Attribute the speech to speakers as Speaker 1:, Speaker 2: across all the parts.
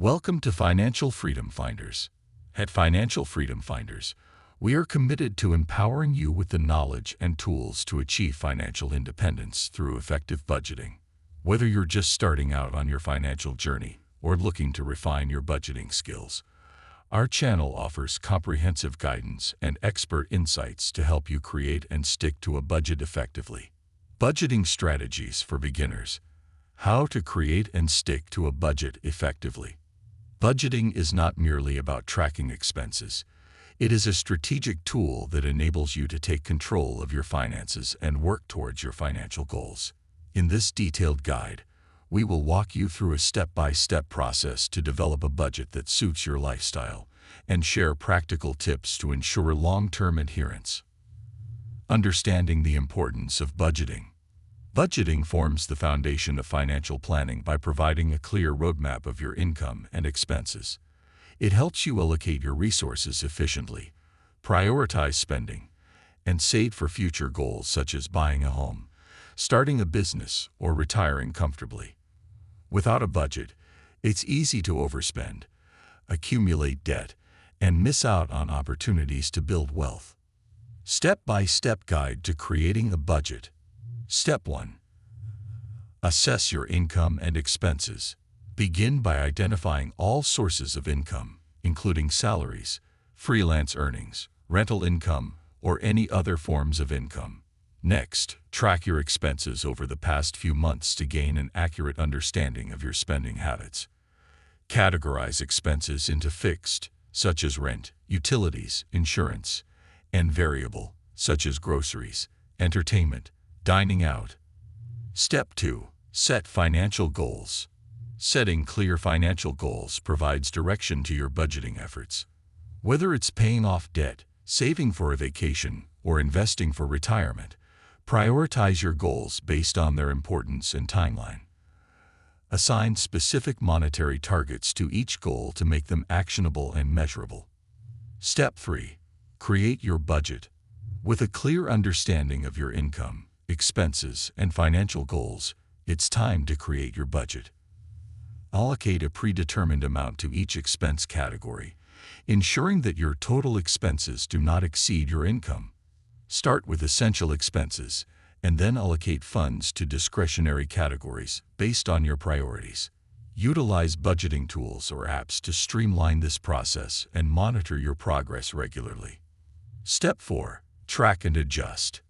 Speaker 1: Welcome to Financial Freedom Finders. At Financial Freedom Finders, we are committed to empowering you with the knowledge and tools to achieve financial independence through effective budgeting. Whether you're just starting out on your financial journey or looking to refine your budgeting skills, our channel offers comprehensive guidance and expert insights to help you create and stick to a budget effectively. Budgeting strategies for beginners. How to create and stick to a budget effectively. Budgeting is not merely about tracking expenses. It is a strategic tool that enables you to take control of your finances and work towards your financial goals. In this detailed guide, we will walk you through a step-by-step process to develop a budget that suits your lifestyle and share practical tips to ensure long-term adherence. Understanding the importance of budgeting. Budgeting forms the foundation of financial planning by providing a clear roadmap of your income and expenses. It helps you allocate your resources efficiently, prioritize spending, and save for future goals such as buying a home, starting a business, or retiring comfortably. Without a budget, it's easy to overspend, accumulate debt, and miss out on opportunities to build wealth. Step-by-step guide to creating a budget. Step 1. Assess your income and expenses. Begin by identifying all sources of income, including salaries, freelance earnings, rental income, or any other forms of income. Next, track your expenses over the past few months to gain an accurate understanding of your spending habits. Categorize expenses into fixed, such as rent, utilities, insurance, and variable, such as groceries, entertainment, dining out. Step 2. Set financial goals. Setting clear financial goals provides direction to your budgeting efforts. Whether it's paying off debt, saving for a vacation, or investing for retirement, prioritize your goals based on their importance and timeline. Assign specific monetary targets to each goal to make them actionable and measurable. Step 3. Create your budget. With a clear understanding of your income, expenses, and financial goals, it's time to create your budget. Allocate a predetermined amount to each expense category, ensuring that your total expenses do not exceed your income. Start with essential expenses, and then allocate funds to discretionary categories based on your priorities. Utilize budgeting tools or apps to streamline this process and monitor your progress regularly. Step 4. Track and adjust.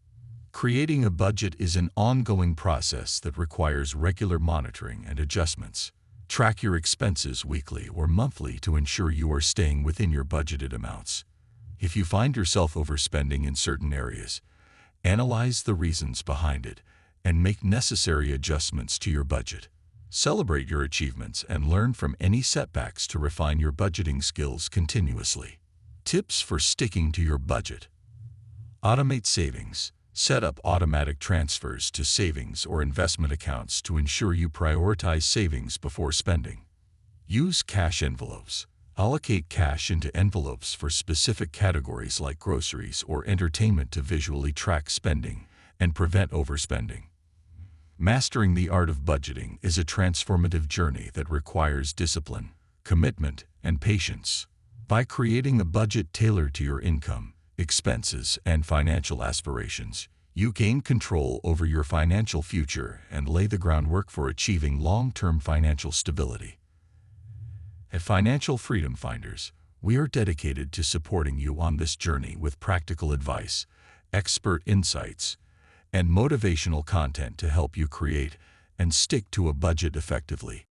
Speaker 1: Creating a budget is an ongoing process that requires regular monitoring and adjustments. Track your expenses weekly or monthly to ensure you are staying within your budgeted amounts. If you find yourself overspending in certain areas, analyze the reasons behind it and make necessary adjustments to your budget. Celebrate your achievements and learn from any setbacks to refine your budgeting skills continuously. Tips for sticking to your budget. Automate savings. Set up automatic transfers to savings or investment accounts to ensure you prioritize savings before spending. Use cash envelopes. Allocate cash into envelopes for specific categories like groceries or entertainment to visually track spending and prevent overspending. Mastering the art of budgeting is a transformative journey that requires discipline, commitment, and patience. By creating a budget tailored to your income, expenses, and financial aspirations, you gain control over your financial future and lay the groundwork for achieving long-term financial stability. At Financial Freedom Finders, we are dedicated to supporting you on this journey with practical advice, expert insights, and motivational content to help you create and stick to a budget effectively.